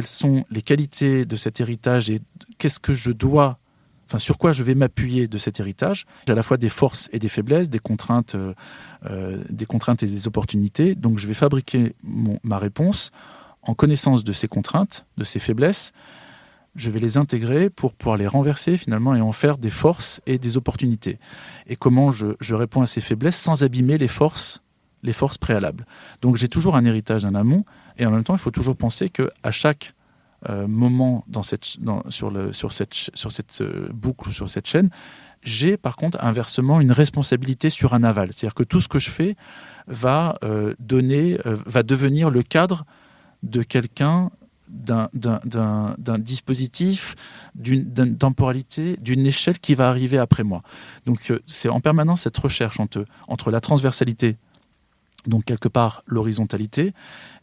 sont les qualités de cet héritage et sur quoi je vais m'appuyer de cet héritage? J'ai à la fois des forces et des faiblesses, des contraintes et des opportunités. Donc, je vais fabriquer ma réponse en connaissance de ces contraintes, de ces faiblesses. Je vais les intégrer pour pouvoir les renverser finalement et en faire des forces et des opportunités. Et comment je réponds à ces faiblesses sans abîmer les forces préalables. Donc j'ai toujours un héritage d'un amont, et en même temps il faut toujours penser qu'à chaque moment sur cette boucle, sur cette chaîne, j'ai par contre inversement une responsabilité sur un aval. C'est-à-dire que tout ce que je fais va devenir le cadre de quelqu'un, d'un dispositif, d'une temporalité, d'une échelle qui va arriver après moi. Donc c'est en permanence cette recherche entre la transversalité, donc quelque part l'horizontalité,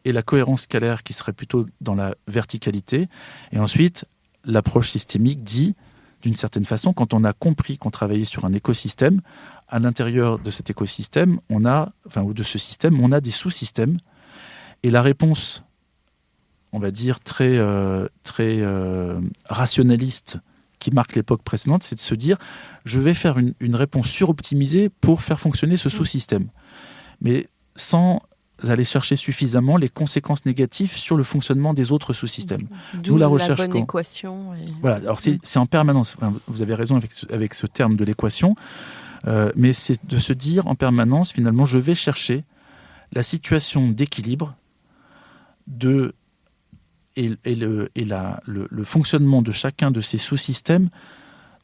et la cohérence scalaire qui serait plutôt dans la verticalité. Et ensuite, l'approche systémique dit, d'une certaine façon, quand on a compris qu'on travaillait sur un écosystème, à l'intérieur de cet écosystème, ou de ce système, on a des sous-systèmes. Et la réponse, on va dire, très rationaliste qui marque l'époque précédente, c'est de se dire, je vais faire une réponse suroptimisée pour faire fonctionner ce sous-système. Mais sans aller chercher suffisamment les conséquences négatives sur le fonctionnement des autres sous-systèmes. D'où la bonne équation. Voilà, alors c'est en permanence, vous avez raison avec ce terme de l'équation, mais c'est de se dire en permanence, finalement, je vais chercher la situation d'équilibre et le fonctionnement de chacun de ces sous-systèmes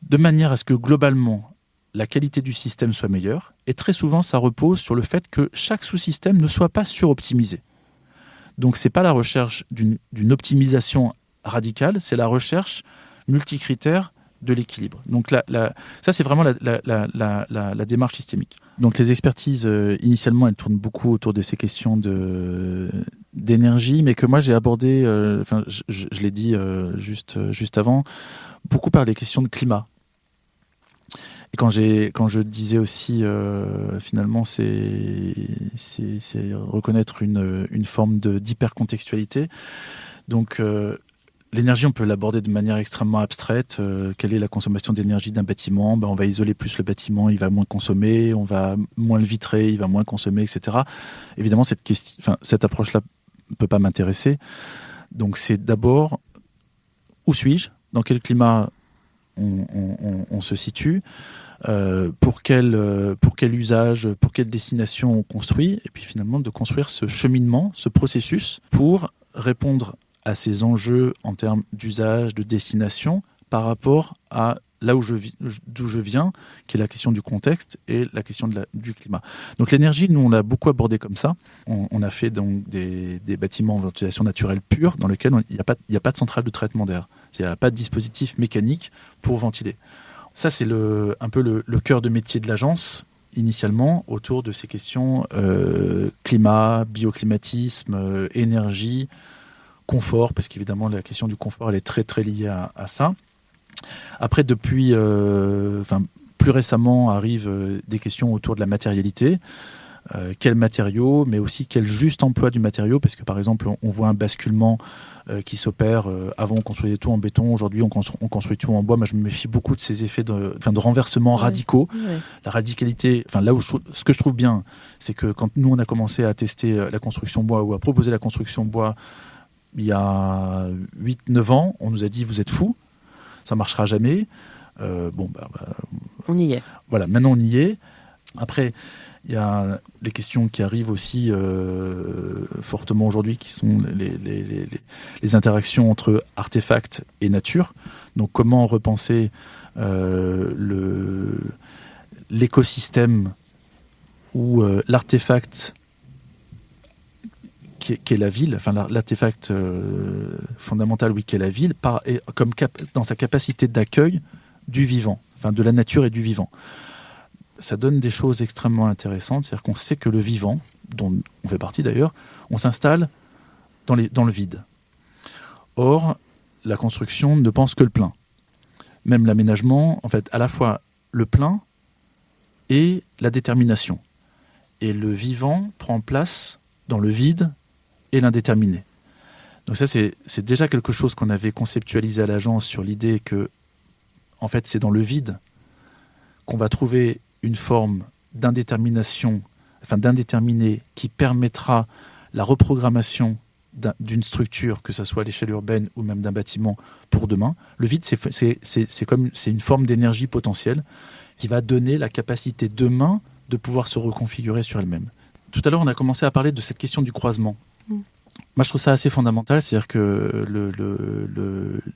de manière à ce que globalement la qualité du système soit meilleure. Et très souvent, ça repose sur le fait que chaque sous-système ne soit pas suroptimisé. Donc, ce n'est pas la recherche d'une optimisation radicale, c'est la recherche multicritère de l'équilibre. Donc, ça, c'est vraiment la démarche systémique. Donc, les expertises, initialement, elles tournent beaucoup autour de ces questions d'énergie, mais que moi, j'ai abordé, je l'ai dit juste avant, beaucoup par les questions de climat. Et quand je disais aussi, finalement, c'est reconnaître une forme d'hypercontextualité. Donc, l'énergie, on peut l'aborder de manière extrêmement abstraite. Quelle est la consommation d'énergie d'un bâtiment? On va isoler plus le bâtiment, il va moins consommer. On va moins le vitrer, il va moins consommer, etc. Évidemment, cette approche-là ne peut pas m'intéresser. Donc, c'est d'abord, où suis-je? Dans quel climat on se situe, pour quel usage, pour quelle destination on construit, et puis finalement de construire ce cheminement, ce processus pour répondre à ces enjeux en termes d'usage, de destination, par rapport à là d'où je viens, qui est la question du contexte et la question du climat. Donc l'énergie, nous on l'a beaucoup abordé comme ça. On a fait donc des bâtiments en ventilation naturelle pure dans lesquels il n'y a pas de centrale de traitement d'air. Il n'y a pas de dispositif mécanique pour ventiler. Ça, c'est un peu le cœur de métier de l'agence, initialement, autour de ces questions climat, bioclimatisme, énergie, confort, parce qu'évidemment, la question du confort, elle est très, très liée à ça. Après, depuis, plus récemment, arrivent des questions autour de la matérialité. Quel matériau, mais aussi quel juste emploi du matériau, parce que par exemple, on voit un basculement qui s'opère. Avant, on construisait tout en béton, aujourd'hui, on construit tout en bois. Moi, je me méfie beaucoup de ces effets de renversement radicaux. Ouais. La radicalité, là où ce que je trouve bien, c'est que quand nous, on a commencé à tester la construction bois ou à proposer la construction bois il y a 8-9 ans, on nous a dit, vous êtes fous, ça ne marchera jamais. On y est. Voilà, maintenant on y est. Après, il y a les questions qui arrivent aussi fortement aujourd'hui, qui sont les interactions entre artefacts et nature. Donc, comment repenser l'écosystème où l'artefact qui est la ville, l'artefact fondamental, qui est la ville, dans sa capacité d'accueil du vivant, de la nature et du vivant. Ça donne des choses extrêmement intéressantes, c'est-à-dire qu'on sait que le vivant, dont on fait partie d'ailleurs, on s'installe dans le vide. Or, la construction ne pense que le plein. Même l'aménagement, en fait, à la fois le plein et la détermination. Et le vivant prend place dans le vide et l'indéterminé. Donc ça, c'est déjà quelque chose qu'on avait conceptualisé à l'agence sur l'idée que, en fait, c'est dans le vide qu'on va trouver une forme d'indétermination, d'indéterminé qui permettra la reprogrammation d'une structure, que ce soit à l'échelle urbaine ou même d'un bâtiment pour demain. Le vide, c'est une forme d'énergie potentielle qui va donner la capacité demain de pouvoir se reconfigurer sur elle-même. Tout à l'heure, on a commencé à parler de cette question du croisement. Moi, je trouve ça assez fondamental, c'est-à-dire que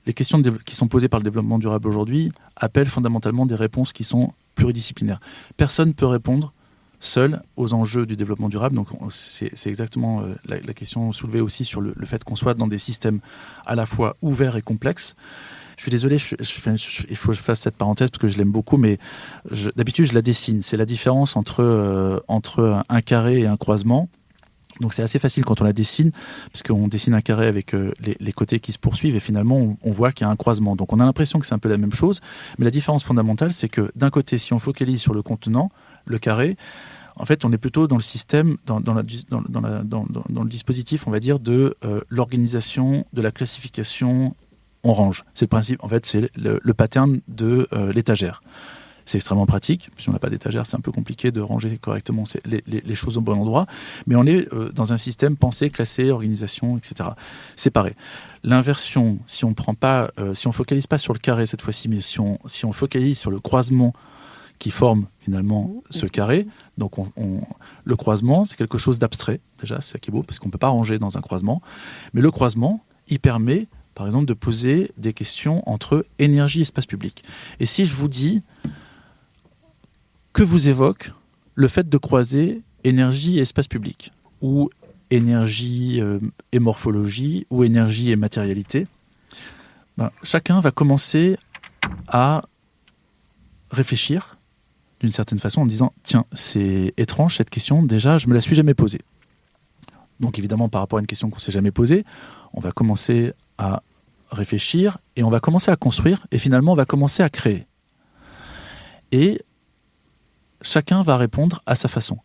les questions qui sont posées par le développement durable aujourd'hui appellent fondamentalement des réponses qui sont pluridisciplinaires. Personne ne peut répondre seul aux enjeux du développement durable. Donc, c'est exactement la question soulevée aussi sur le fait qu'on soit dans des systèmes à la fois ouverts et complexes. Je suis désolé, il faut que je fasse cette parenthèse parce que je l'aime beaucoup, mais d'habitude, je la dessine. C'est la différence entre un carré et un croisement. Donc c'est assez facile quand on la dessine, parce qu'on dessine un carré avec les côtés qui se poursuivent et finalement on voit qu'il y a un croisement. Donc on a l'impression que c'est un peu la même chose, mais la différence fondamentale, c'est que d'un côté, si on focalise sur le contenant, le carré, en fait on est plutôt dans le système, dans le dispositif, on va dire, de l'organisation, de la classification, on range. C'est le principe, en fait c'est le pattern de l'étagère. C'est extrêmement pratique. Si on n'a pas d'étagère, c'est un peu compliqué de ranger correctement les choses au bon endroit. Mais on est dans un système pensé, classé, organisation, etc. séparé. L'inversion, si on focalise pas sur le carré cette fois-ci, mais si on focalise sur le croisement qui forme finalement ce carré, donc le croisement, c'est quelque chose d'abstrait. Déjà, c'est ça qui est beau, parce qu'on ne peut pas ranger dans un croisement. Mais le croisement, il permet, par exemple, de poser des questions entre énergie et espace public. Et si je vous dis... que vous évoque le fait de croiser énergie et espace public, ou énergie et morphologie, ou énergie et matérialité, chacun va commencer à réfléchir d'une certaine façon en disant « Tiens, c'est étrange cette question, déjà je ne me la suis jamais posée ». Donc évidemment, par rapport à une question qu'on ne s'est jamais posée, on va commencer à réfléchir et on va commencer à construire et finalement on va commencer à créer. Et chacun va répondre à sa façon.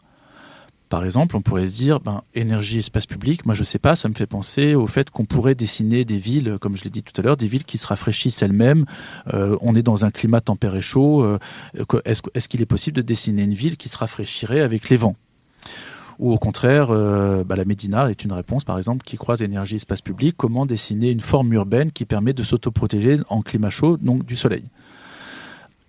Par exemple, on pourrait se dire, énergie, espace public, moi je ne sais pas, ça me fait penser au fait qu'on pourrait dessiner des villes, comme je l'ai dit tout à l'heure, des villes qui se rafraîchissent elles-mêmes. On est dans un climat tempéré chaud. Est-ce qu'il est possible de dessiner une ville qui se rafraîchirait avec les vents ? Ou au contraire, la Médina est une réponse, par exemple, qui croise énergie, espace public. Comment dessiner une forme urbaine qui permet de s'autoprotéger en climat chaud, donc du soleil ?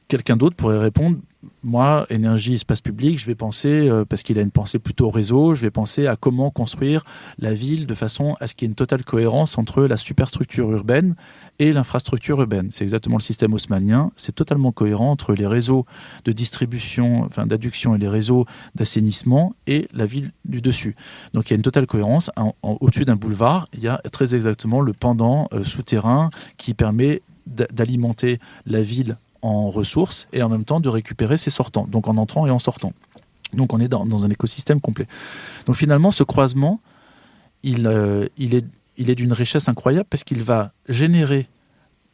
Quelqu'un d'autre pourrait répondre, moi, énergie, espace public, je vais penser, parce qu'il a une pensée plutôt réseau, je vais penser à comment construire la ville de façon à ce qu'il y ait une totale cohérence entre la superstructure urbaine et l'infrastructure urbaine. C'est exactement le système haussmannien, c'est totalement cohérent entre les réseaux de distribution, d'adduction et les réseaux d'assainissement et la ville du dessus. Donc il y a une totale cohérence. Au-dessus d'un boulevard, il y a très exactement le pendant souterrain qui permet d'alimenter la ville en ressources et en même temps de récupérer ses sortants, donc en entrant et en sortant. Donc on est dans un écosystème complet. Donc finalement, ce croisement, il est d'une richesse incroyable parce qu'il va générer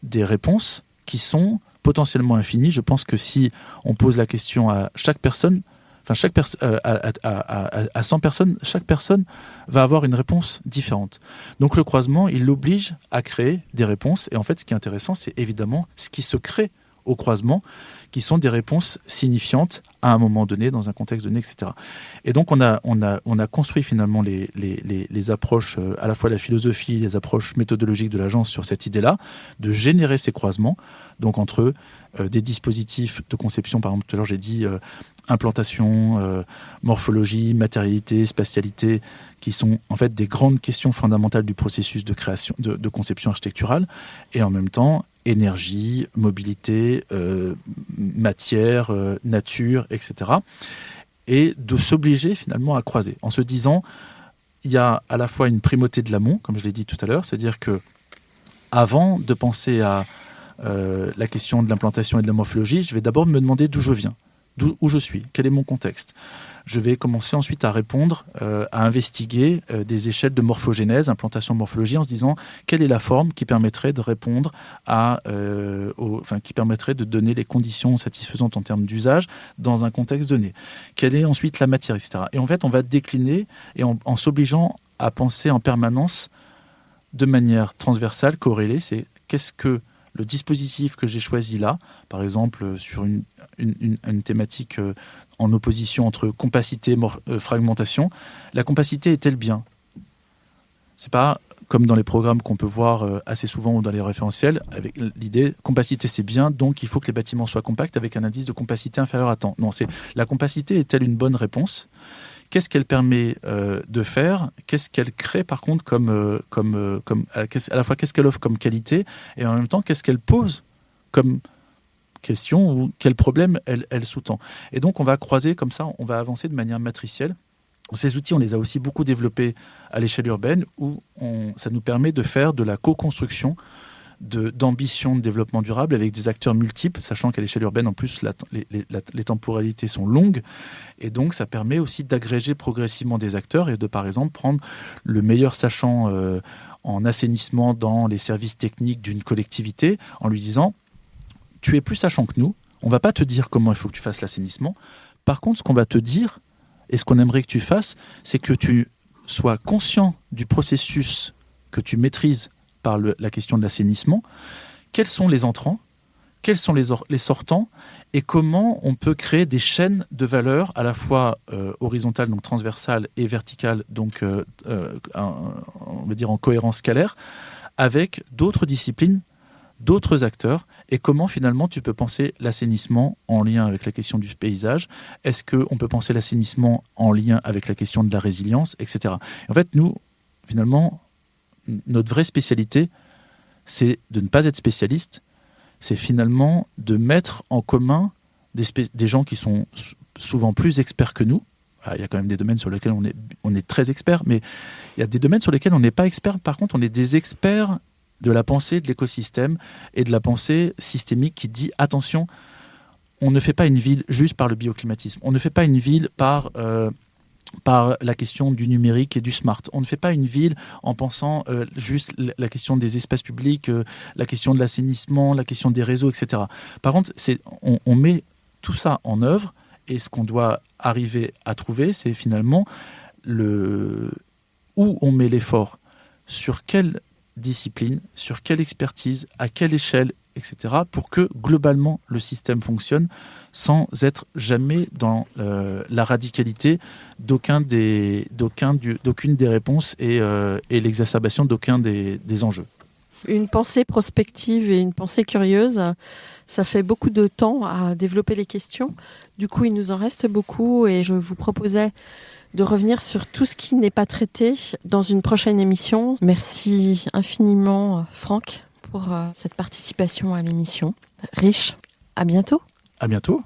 des réponses qui sont potentiellement infinies. Je pense que si on pose la question à chaque personne, à 100 personnes, chaque personne va avoir une réponse différente. Donc le croisement, il l'oblige à créer des réponses. Et en fait, ce qui est intéressant, c'est évidemment ce qui se crée au croisement, qui sont des réponses signifiantes à un moment donné, dans un contexte donné, etc. Et donc on a construit finalement les approches, à la fois la philosophie, les approches méthodologiques de l'agence sur cette idée-là, de générer ces croisements, donc entre des dispositifs de conception, par exemple tout à l'heure j'ai dit implantation, morphologie, matérialité, spatialité, qui sont en fait des grandes questions fondamentales du processus de création, de conception architecturale, et en même temps énergie, mobilité, matière, nature, etc. Et de s'obliger finalement à croiser, en se disant, il y a à la fois une primauté de l'amont, comme je l'ai dit tout à l'heure, c'est-à-dire que avant de penser à la question de l'implantation et de la morphologie, je vais d'abord me demander d'où je viens, où je suis, quel est mon contexte. Je vais commencer ensuite à répondre, à investiguer des échelles de morphogénèse, implantation, morphologie, en se disant quelle est la forme qui permettrait de répondre qui permettrait de donner les conditions satisfaisantes en termes d'usage dans un contexte donné. Quelle est ensuite la matière, etc. Et en fait, on va décliner et en s'obligeant à penser en permanence de manière transversale, corrélée, c'est qu'est-ce que le dispositif que j'ai choisi là, par exemple sur une thématique en opposition entre compacité et fragmentation, la compacité est-elle bien ? C'est pas comme dans les programmes qu'on peut voir assez souvent ou dans les référentiels, avec l'idée compacité c'est bien, donc il faut que les bâtiments soient compacts avec un indice de compacité inférieur à tant. Non, c'est la compacité est-elle une bonne réponse ? Qu'est-ce qu'elle permet de faire ? Qu'est-ce qu'elle crée par contre à la fois qu'est-ce qu'elle offre comme qualité et en même temps qu'est-ce qu'elle pose comme question ou quel problème elle sous-tend. Et donc on va croiser comme ça, on va avancer de manière matricielle. Ces outils, on les a aussi beaucoup développés à l'échelle urbaine où ça nous permet de faire de la co-construction d'ambition de développement durable avec des acteurs multiples, sachant qu'à l'échelle urbaine, en plus, les temporalités sont longues. Et donc, ça permet aussi d'agréger progressivement des acteurs et de, par exemple, prendre le meilleur sachant en assainissement dans les services techniques d'une collectivité en lui disant « Tu es plus sachant que nous, on ne va pas te dire comment il faut que tu fasses l'assainissement. Par contre, ce qu'on va te dire et ce qu'on aimerait que tu fasses, c'est que tu sois conscient du processus que tu maîtrises par la question de l'assainissement, quels sont les entrants, quels sont les sortants et comment on peut créer des chaînes de valeur à la fois horizontales, donc transversales, et verticales, donc on va dire en cohérence scalaire, avec d'autres disciplines, d'autres acteurs, et comment finalement tu peux penser l'assainissement en lien avec la question du paysage. Est-ce qu'on peut penser l'assainissement en lien avec la question de la résilience, etc. En fait, nous, finalement, notre vraie spécialité, c'est de ne pas être spécialiste, c'est finalement de mettre en commun des gens qui sont souvent plus experts que nous. Il y a quand même des domaines sur lesquels on est très expert, mais il y a des domaines sur lesquels on n'est pas expert. Par contre, on est des experts de la pensée de l'écosystème et de la pensée systémique qui dit « Attention, on ne fait pas une ville juste par le bioclimatisme, on ne fait pas une ville par la question du numérique et du smart. On ne fait pas une ville en pensant juste la question des espaces publics, la question de l'assainissement, la question des réseaux, etc. Par contre, on met tout ça en œuvre et ce qu'on doit arriver à trouver, c'est finalement où on met l'effort, sur quelle discipline, sur quelle expertise, à quelle échelle, etc., pour que globalement le système fonctionne sans être jamais dans la radicalité d'aucune des réponses et l'exacerbation d'aucun des enjeux. Une pensée prospective et une pensée curieuse, ça fait beaucoup de temps à développer les questions. Du coup, il nous en reste beaucoup et je vous proposais de revenir sur tout ce qui n'est pas traité dans une prochaine émission. Merci infiniment, Franck, pour cette participation à l'émission. Riche, à bientôt. À bientôt.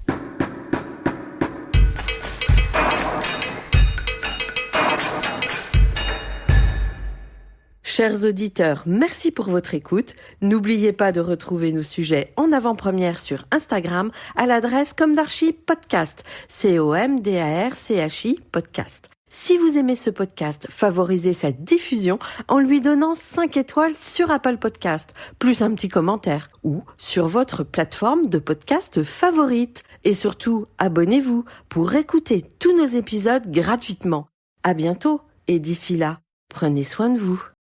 Chers auditeurs, merci pour votre écoute. N'oubliez pas de retrouver nos sujets en avant-première sur Instagram à l'adresse Comdarchi Podcast, COMDARCHI Podcast. Si vous aimez ce podcast, favorisez sa diffusion en lui donnant 5 étoiles sur Apple Podcast, plus un petit commentaire, ou sur votre plateforme de podcast favorite. Et surtout, abonnez-vous pour écouter tous nos épisodes gratuitement. À bientôt, et d'ici là, prenez soin de vous.